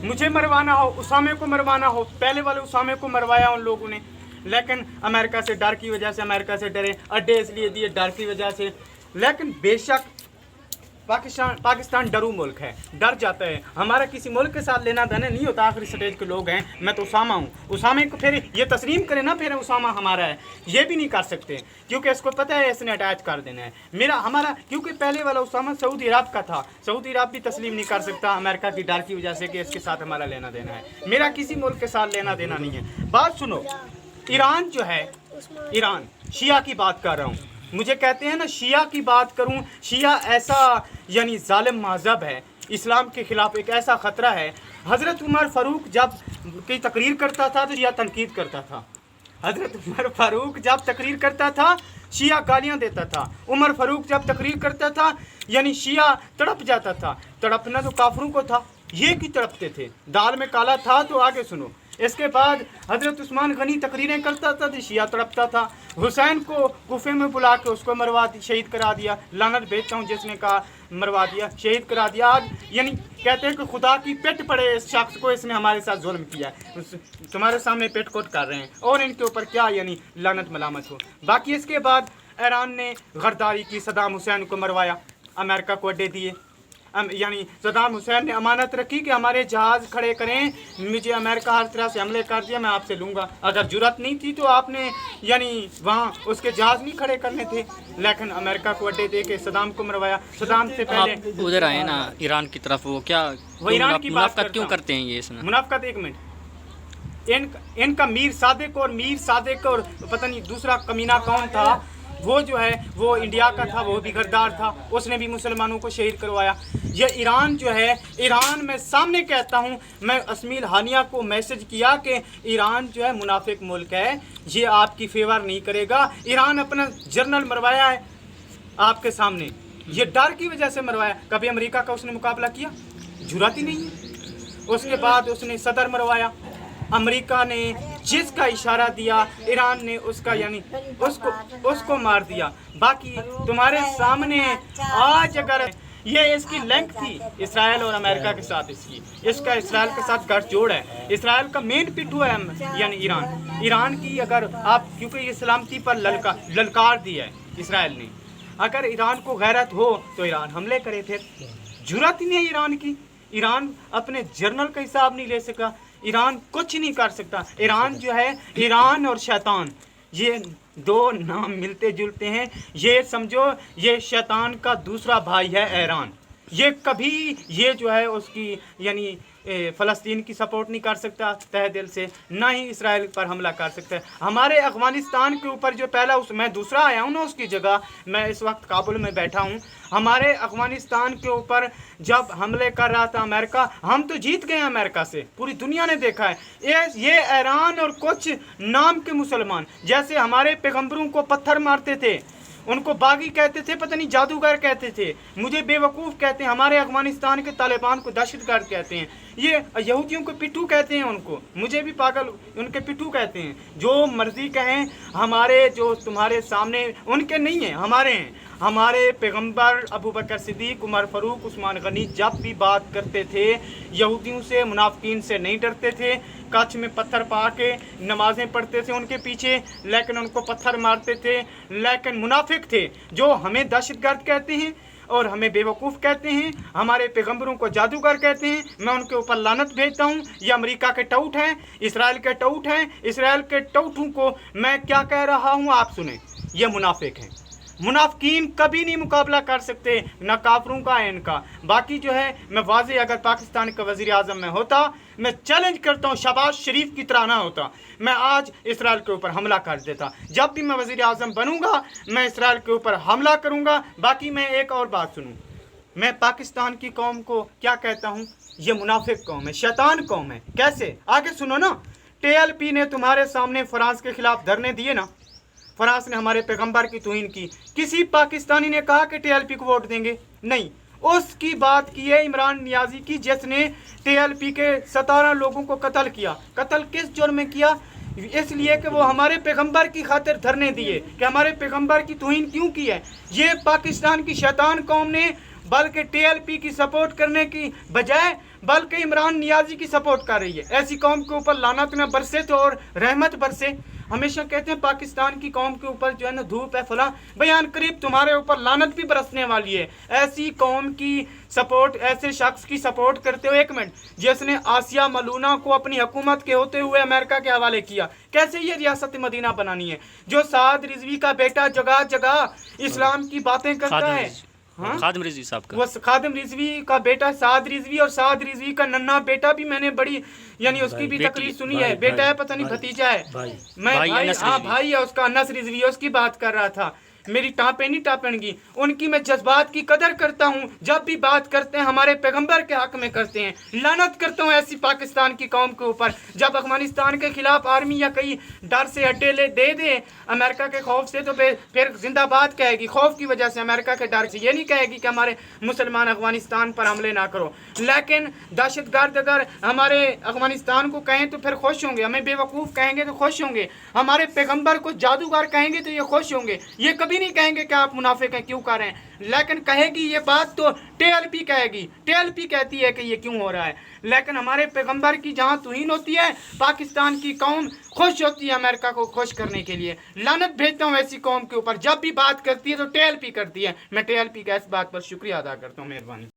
मुझे मरवाना हो, उसामे को मरवाना हो, पहले वाले उसामे को मरवाया उन लोगों ने, लेकिन अमेरिका से डर की वजह से, अमेरिका से डरे, अड्डे इसलिए दिए डर की वजह से। लेकिन बेशक पाकिस्तान डरू मुल्क है, डर जाता है, हमारा किसी मुल्क के साथ लेना देना नहीं होता। आखिरी स्टेज के लोग हैं, मैं तो उसामा हूँ, उसामे को फिर ये तस्लीम करे ना, फिर उसामा हमारा है, ये भी नहीं कर सकते, क्योंकि इसको पता है इसने अटैच कर देना है मेरा हमारा, क्योंकि पहले वाला उसामा सऊदी अरब का था, सऊदी अरब भी तस्लीम नहीं कर सकता अमेरिका की डर की वजह से कि इसके साथ हमारा लेना देना है। मेरा किसी मुल्क के साथ लेना देना नहीं है। बात सुनो, ईरान जो है, ईरान शिया की बात कर रहा हूँ, मुझे कहते हैं ना शिया की बात करूं, शिया ऐसा यानी जालिम मज़हब है, इस्लाम के ख़िलाफ़ एक ऐसा ख़तरा है। हज़रत उमर फ़ारूक जब की तकरीर करता था तो शिया तनकीद करता था, हज़रत उमर फ़ारूक जब तकरीर करता था शिया गालियां देता था, उमर फ़ारूक जब तकरीर करता था यानी शिया तड़प जाता था। तड़पना तो काफरों को था, ये की तड़पते थे, दाल में काला था। तो आगे सुनो, इसके बाद हज़रत उस्मान गनी तकरीरें करता था तो शिया तड़पता था। हुसैन को कुफे में बुला के उसको मरवा शहीद करा दिया, लानत भेजता हूँ जिसने कहा मरवा दिया, शहीद करा दिया। आज यानी कहते हैं कि खुदा की पेट पड़े इस शख्स को, इसने हमारे साथ जुल्म किया है, तुम्हारे सामने पेट कोट कर रहे हैं और इनके ऊपर क्या यानी लानत मलामत हो। बाकी इसके बाद ईरान ने गद्दारी की, सदाम हुसैन को मरवाया, अमेरिका को अड्डे दिए, यानी सदाम हुसैन ने अमानत रखी कि हमारे जहाज़ खड़े करें, मुझे अमेरिका हर तरह से हमले कर दिया, मैं आपसे लूँगा। अगर जुरत नहीं थी तो आपने यानी वहाँ उसके जहाज़ नहीं खड़े करने थे, लेकिन अमेरिका को अड्डे दे के सदाम को मरवाया। सदाम से पहले उधर आए ना ईरान की तरफ, वो क्या वो ईरान की बात क्यों करते हैं ये इसमें? मुनाफकत, एक मिनट, इनका मीर सादिक और पता नहीं दूसरा कमीना कौन था, वो जो है वो इंडिया का था, वो भी गद्दार था, उसने भी मुसलमानों को शहीद करवाया। ये ईरान जो है, ईरान मैं सामने कहता हूँ, मैं अस्मील हानिया को मैसेज किया कि ईरान जो है मुनाफिक मुल्क है, ये आपकी फेवर नहीं करेगा। ईरान अपना जर्नल मरवाया है आपके सामने, ये डर की वजह से मरवाया। कभी अमेरिका का उसने मुकाबला किया, जुर्रत ही नहीं है। उसके बाद उसने सदर मरवाया, अमेरिका ने जिसका इशारा दिया ईरान ने उसका यानी उसको मार दिया। बाकी तुम्हारे सामने आज अगर ये इसकी लिंक थी इसराइल और अमेरिका के साथ, इसका इसराइल के साथ गठजोड़ है, इसराइल का मेन पिट्ठू है यानी ईरान की। अगर आप, क्योंकि ये सलामती पर ललकार दिया है इसराइल ने, अगर ईरान को गैरत हो तो ईरान हमले करे, फिर जुर्रत ही नहीं है ईरान की। ईरान अपने जर्नल का हिसाब नहीं ले सका, ईरान कुछ नहीं कर सकता। ईरान जो है, ईरान और शैतान ये दो नाम मिलते जुलते हैं, ये समझो ये शैतान का दूसरा भाई है ईरान। ये कभी ये जो है उसकी यानी फ़लस्तीन की सपोर्ट नहीं कर सकता तहे दिल से, ना ही इसराइल पर हमला कर सकता है। हमारे अफ़गानिस्तान के ऊपर जो पहला मैं दूसरा आया हूँ ना उसकी जगह, मैं इस वक्त काबुल में बैठा हूँ, हमारे अफ़गानिस्तान के ऊपर जब हमले कर रहा था अमेरिका, हम तो जीत गए अमेरिका से, पूरी दुनिया ने देखा है। ये ईरान और कुछ नाम के मुसलमान जैसे हमारे पैगम्बरों को पत्थर मारते थे, उनको बागी कहते थे, पता नहीं जादूगर कहते थे, मुझे बेवकूफ़ कहते हैं, हमारे अफ़गानिस्तान के तालिबान को दहशतगर्द कहते हैं, ये यहूदियों को पिट्ठू कहते हैं उनको, मुझे भी पागल उनके पिट्ठू कहते हैं। जो मर्ज़ी कहें, हमारे जो तुम्हारे सामने उनके नहीं हैं, हमारे हैं। हमारे पैगंबर अबू बकर सिद्दीक, उमर फ़ारूक, उस्मान गनी जब भी बात करते थे यहूदियों से, मुनाफिकीन से नहीं डरते थे। कच्छ में पत्थर पा के नमाज़ें पढ़ते थे उनके पीछे, लेकिन उनको पत्थर मारते थे। लेकिन मुनाफिक थे जो हमें दहशतगर्द कहते हैं और हमें बेवकूफ़ कहते हैं, हमारे पैगंबरों को जादूगर कहते हैं। मैं उनके ऊपर लानत भेजता हूँ। ये अमेरिका के टाउट हैं, इसराइल के टाउट हैं। इसराइल के टाउटों को मैं क्या कह रहा हूँ आप सुने, ये मुनाफिक हैं। मुनाफिकीन कभी नहीं मुकाबला कर सकते, न काफरों का है इनका। बाकी जो है मैं वाज़े, अगर पाकिस्तान का वज़ीर आज़म मैं होता, मैं चैलेंज करता हूँ, शहबाज शरीफ की तरह ना होता, मैं आज इसराइल के ऊपर हमला कर देता। जब भी मैं वज़ीर आज़म बनूंगा मैं इसराइल के ऊपर हमला करूंगा। बाकी मैं एक और बात सुनूँ, मैं पाकिस्तान की कौम को क्या कहता हूँ, ये मुनाफिक कौम है, शैतान कौम है। कैसे, आगे सुनो ना। TLP ने तुम्हारे सामने फ्रांस के खिलाफ धरने दिए ना, फ्रांस ने हमारे पैगंबर की तौहीन की, किसी पाकिस्तानी ने कहा कि TLP को वोट देंगे? नहीं। उसकी बात की है इमरान नियाजी की, जिसने TLP के 17 लोगों को कत्ल किया। कत्ल किस जुर्म में किया? इसलिए कि वो हमारे पैगंबर की खातिर धरने दिए, कि हमारे पैगंबर की तौहीन क्यों की है। ये पाकिस्तान की शैतान कौम ने बल्कि TLP की सपोर्ट करने की बजाय बल्कि इमरान नियाजी की सपोर्ट कर रही है। ऐसी कौम के ऊपर लानत न बरसे तो और रहमत बरसे। हमेशा कहते हैं पाकिस्तान की कौम के ऊपर जो है ना धूप है फला, बयान करीब तुम्हारे ऊपर लानत भी बरसने वाली है। ऐसी कौम की सपोर्ट, ऐसे शख्स की सपोर्ट करते हुए, एक मिनट, जिसने आसिया मलूना को अपनी हुकूमत के होते हुए अमेरिका के हवाले किया, कैसे ये रियासत मदीना बनानी है? जो साद रिजवी का बेटा जगह जगह इस्लाम की बातें करता है, हाँ? खादिम रिजवी साहब का, वो खादिम रिजवी का बेटा साद रिजवी, और साद रिजवी का नन्हा बेटा भी मैंने बड़ी यानी उसकी भी तकरीर सुनी है। बेटा है पता नहीं भतीजा है, मैं भाई, हाँ भाई है उसका, अनस रिजवी, उसकी बात कर रहा था। मेरी टाँपें नहीं टापेंगी, उनकी मैं जज्बात की कदर करता हूँ। जब भी बात करते हैं हमारे पैगंबर के हक में करते हैं। लानत करता हूँ ऐसी पाकिस्तान की कौम के ऊपर, जब अफगानिस्तान के खिलाफ आर्मी या कई डर से अड्डे ले दे दे अमेरिका के खौफ से, तो फिर जिंदाबाद कहेगी, खौफ की वजह से, अमेरिका के डर से। ये नहीं कहेगी कि हमारे मुसलमान अफगानिस्तान पर हमले ना करो। लेकिन दहशतगर्द अगर हमारे अफगानिस्तान को कहें तो फिर खुश होंगे, हमें बेवकूफ़ कहेंगे तो खुश होंगे, हमारे पैगंबर को जादूगर कहेंगे तो ये खुश होंगे। ये कभी नहीं कहेंगे कि आप मुनाफिक हैं, क्यों कर रहे हैं। लेकिन कहेगी ये बात तो टीएलपी कहेगी, टीएलपी कहती है कि ये क्यों हो रहा है। लेकिन हमारे पैगंबर की जहाँ तौहीन होती है, पाकिस्तान की कौम खुश होती है अमेरिका को खुश करने के लिए। लानत भेजता हूँ ऐसी कौम के ऊपर, जब भी बात करती है तो टीएलपी करती है। मैं टीएलपी का इस बात पर शुक्रिया अदा करता हूँ। मेहरबानी।